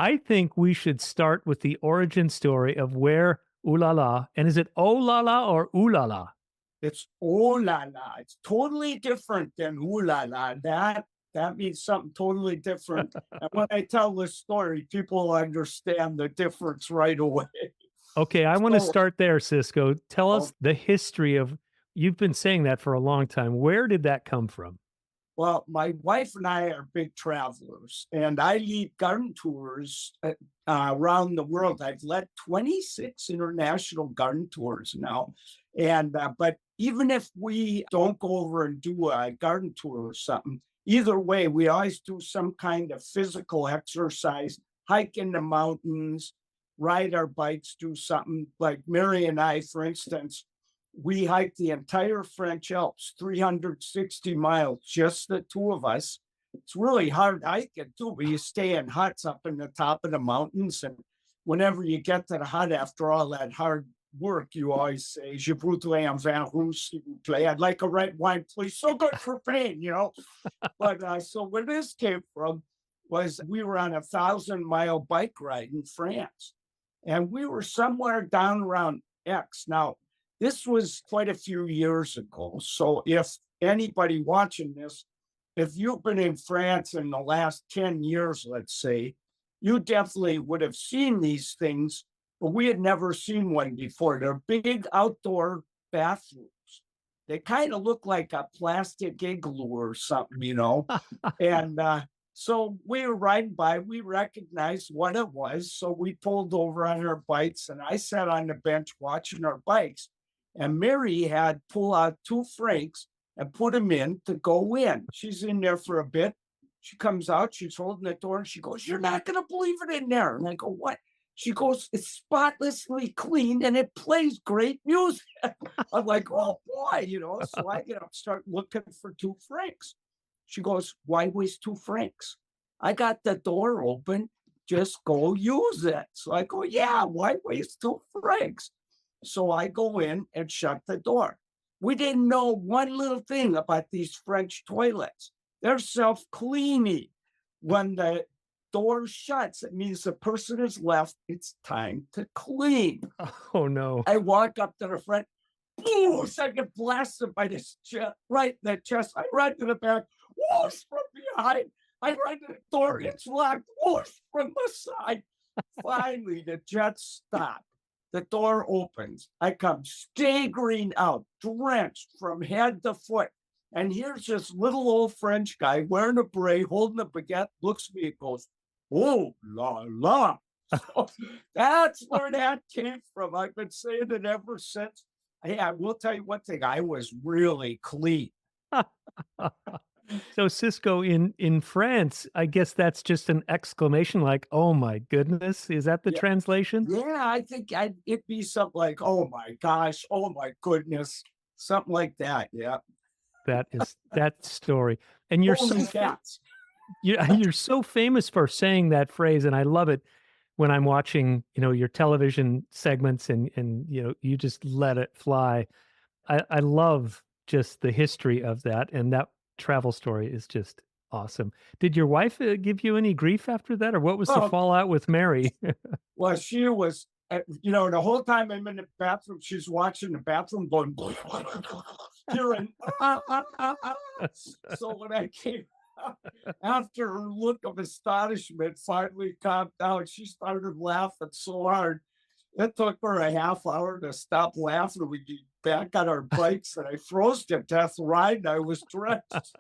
I think we should start with the origin story of where Ooh La La, and is it Oh La La or Ooh La La? It's "oh la la." It's totally different than "ooh la la." That means something totally different. And when I tell this story, people understand the difference right away. Okay, I want to So, start there, Cisco. Tell oh, us the history of, you've been saying that for a long time. Where did that come from? well, my wife and I are big travelers, and I lead garden tours around the world. I've led 26 international garden tours now. And, but even if we don't go over and do a garden tour or something, either way, we always do some kind of physical exercise, hike in the mountains, ride our bikes, do something like Mary and I, for instance, we hiked the entire French Alps, 360 miles, just the two of us. It's really hard hiking too, but you stay in huts up in the top of the mountains. And whenever you get to the hut after all that hard work, you always say, Je voudrais un vin rouge, s'il vous plaît. I'd like a red wine, please. So good for pain, you know? But so where this came from was we were on a 1,000-mile bike ride in France. And we were somewhere down around X. Now, this was quite a few years ago. So if anybody watching this, if you've been in France in the last 10 years, let's say, you definitely would have seen these things, but we had never seen one before. They're big outdoor bathrooms. They kind of look like a plastic igloo or something, you know? And so we were riding by, we recognized what it was. So we pulled over on our bikes, and I sat on the bench watching our bikes. And Mary had pulled out 2 francs and put them in to go in. She's in there for a bit. She comes out, she's holding the door, and she goes, "You're not going to believe it in there." And I go, "What?" She goes, "It's spotlessly clean and it plays great music." I'm like, "Oh boy," you know. So I get up, start looking for 2 francs. She goes, "Why waste 2 francs? I got the door open. Just go use it." So I go, "Yeah, why waste 2 francs?" So I go in and shut the door. We didn't know one little thing about these French toilets. They're self-cleaning. When the door shuts, it means the person has left. It's time to clean. Oh no. I walk up to the front. Whoosh, I get blasted by this right in the chest. I run to the back. Whoosh, from behind. I run to the door. It's locked. Whoosh, from the side. Finally, the jet stopped. The door opens. I come staggering out, drenched from head to foot. And here's this little old French guy wearing a beret, holding a baguette, looks at me and goes, "Oh la la." So that's where that came from. I've been saying it ever since. Hey, I will tell you one thing. I was really clean. So Cisco, in France, I guess that's just an exclamation like, "Oh my goodness." Is that the Yeah. translation? Yeah, I think it'd be something like, "Oh my gosh, oh my goodness," something like that. Yeah. That is that story. And you're Holy so cats. you're so famous for saying that phrase, and I love it when I'm watching, your television segments, and you just let it fly. I love just the history of that, and that travel story is just awesome. Did your wife, give you any grief after that, or what was the Well, fallout with Mary? well, she was, the whole time I'm in the bathroom, she's watching the bathroom going, hearing, "Ah, ah, ah, ah." So when I came out, after her look of astonishment finally calmed down, she started laughing so hard. It took her a half hour to stop laughing. We get back on our bikes, and I froze to death riding. I was drenched.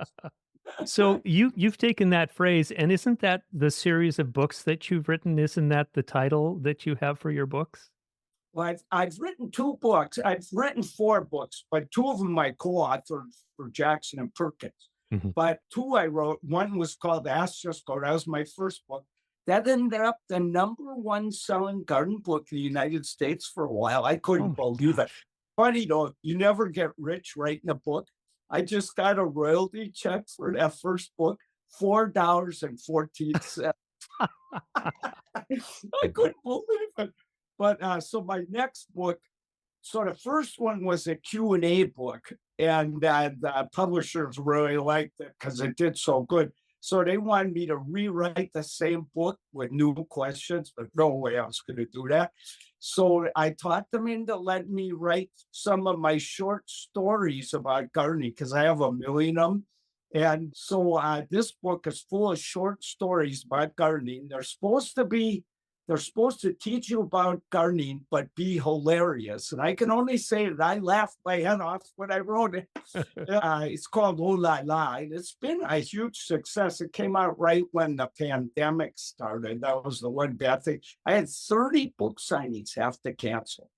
So you've taken that phrase, and isn't that the series of books that you've written? Isn't that the title that you have for your books? Well, I've written 2 books. I've written 4 books, but 2 of them I co-authored for Jackson and Perkins. Mhm. But 2 I wrote. One was called Ask Ciscoe. That was my first book. That ended up the #1 selling garden book in the United States for a while. I Oh couldn't my believe it. gosh. Funny though, you never get rich writing a book. I just got a royalty check for that first book, $4.14. I couldn't believe it. But so my next book, so the first one was a Q&A book, and the publishers really liked it because it did so good. So they wanted me to rewrite the same book with new questions, but no way I was going to do that. So I taught them into letting me write some of my short stories about gardening because I have a million of them. And so this book is full of short stories about gardening. They're supposed to teach you about gardening, but be hilarious. And I can only say that I laughed my head off when I wrote it. It's called Oh La La. And it's been a huge success. It came out right when the pandemic started. That was the one bad thing. I had 30 book signings have to cancel.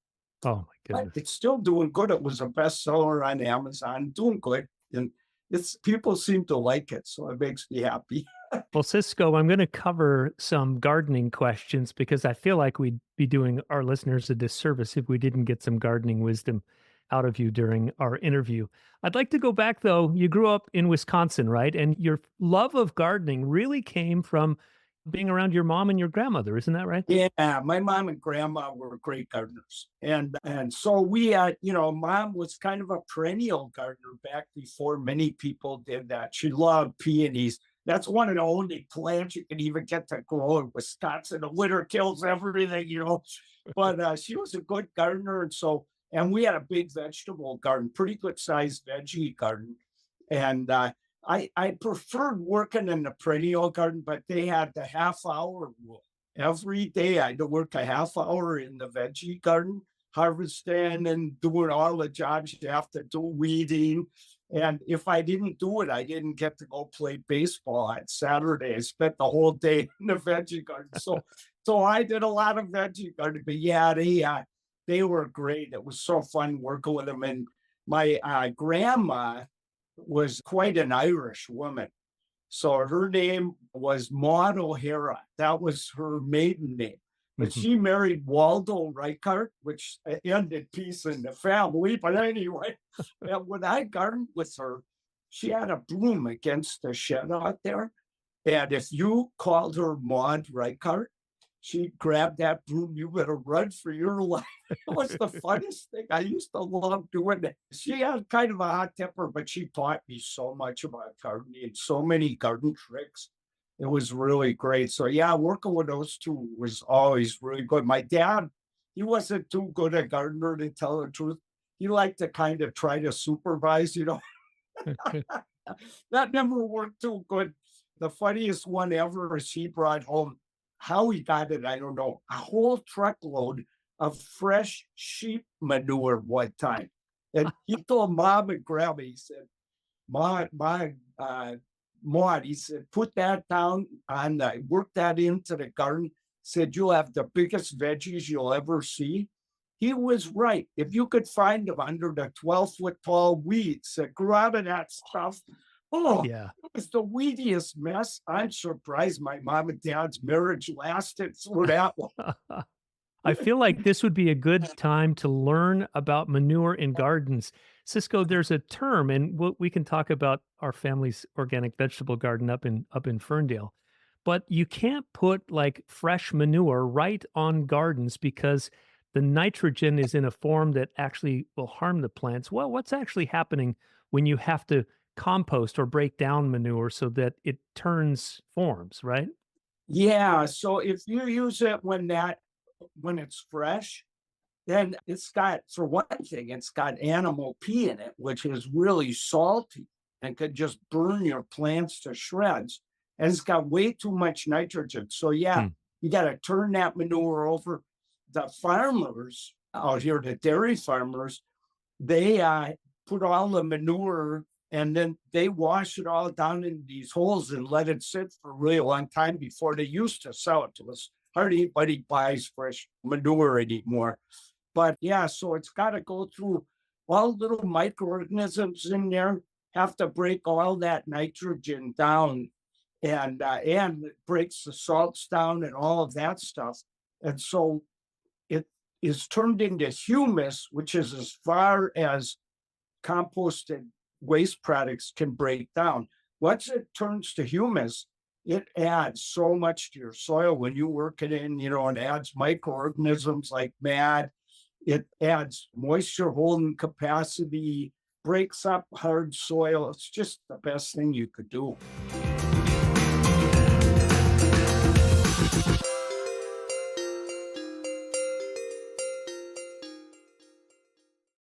Oh my But goodness. it's still doing good. It was a bestseller on Amazon, doing good. And it's people seem to like it. So it makes me happy. Well, Cisco, I'm going to cover some gardening questions because I feel like we'd be doing our listeners a disservice if we didn't get some gardening wisdom out of you during our interview. I'd like to go back, though. You grew up in Wisconsin, right? And your love of gardening really came from being around your mom and your grandmother. Isn't that right? Yeah, my mom and grandma were great gardeners. And so we had, mom was kind of a perennial gardener back before many people did that. She loved peonies. That's one of the only plants you can even get to grow in Wisconsin. The winter kills everything. But she was a good gardener. And we had a big vegetable garden, pretty good sized veggie garden. And I preferred working in the perennial garden, but they had the half-hour rule. Every day I had to work a half hour in the veggie garden, harvesting and doing all the jobs you have to do, weeding. And if I didn't do it, I didn't get to go play baseball on Saturday. I spent the whole day in the veggie garden. So I did a lot of veggie gardening. But yeah, they were great. It was so fun working with them. And my grandma was quite an Irish woman. So her name was Maud O'Hara. That was her maiden name. But she married Waldo Reichart, which ended peace in the family. But anyway, and when I gardened with her, she had a broom against the shed out there. And if you called her Maud Reichart, she'd grab that broom. You better run for your life. It was the funniest thing. I used to love doing it. She had kind of a hot temper, but she taught me so much about gardening and so many garden tricks. It was really great. So yeah, working with those two was always really good. My dad, he wasn't too good a gardener, to tell the truth. He liked to kind of try to supervise. That never worked too good. The funniest one ever is he brought home, how he got it, I don't know, a whole truckload of fresh sheep manure one time. And he told mom and grandma, he said, Maud, he said, put that down and work that into the garden. Said, you'll have the biggest veggies you'll ever see. He was right. If you could find them under the 12-foot tall weeds that grew out of that stuff, Yeah. it was the weediest mess. I'm surprised my mom and dad's marriage lasted through that one. I feel like this would be a good time to learn about manure in gardens. Cisco, there's a term, and we can talk about our family's organic vegetable garden up in Ferndale, but you can't put like fresh manure right on gardens because the nitrogen is in a form that actually will harm the plants. Well, what's actually happening when you have to compost or break down manure so that it turns forms, right? Yeah, so if you use it when it's fresh, then it's got, for one thing, it's got animal pee in it, which is really salty and could just burn your plants to shreds. And it's got way too much nitrogen. So yeah, you got to turn that manure over. The farmers out here, the dairy farmers, they put all the manure and then they wash it all down in these holes and let it sit for a really long time before they used to sell it to us. Hardly anybody buys fresh manure anymore. But yeah, so it's got to go through all little microorganisms in there, have to break all that nitrogen down and it breaks the salts down and all of that stuff. And so it is turned into humus, which is as far as composted waste products can break down. Once it turns to humus, it adds so much to your soil when you work it in, and adds microorganisms like mad. It adds moisture holding capacity, breaks up hard soil. It's just the best thing you could do.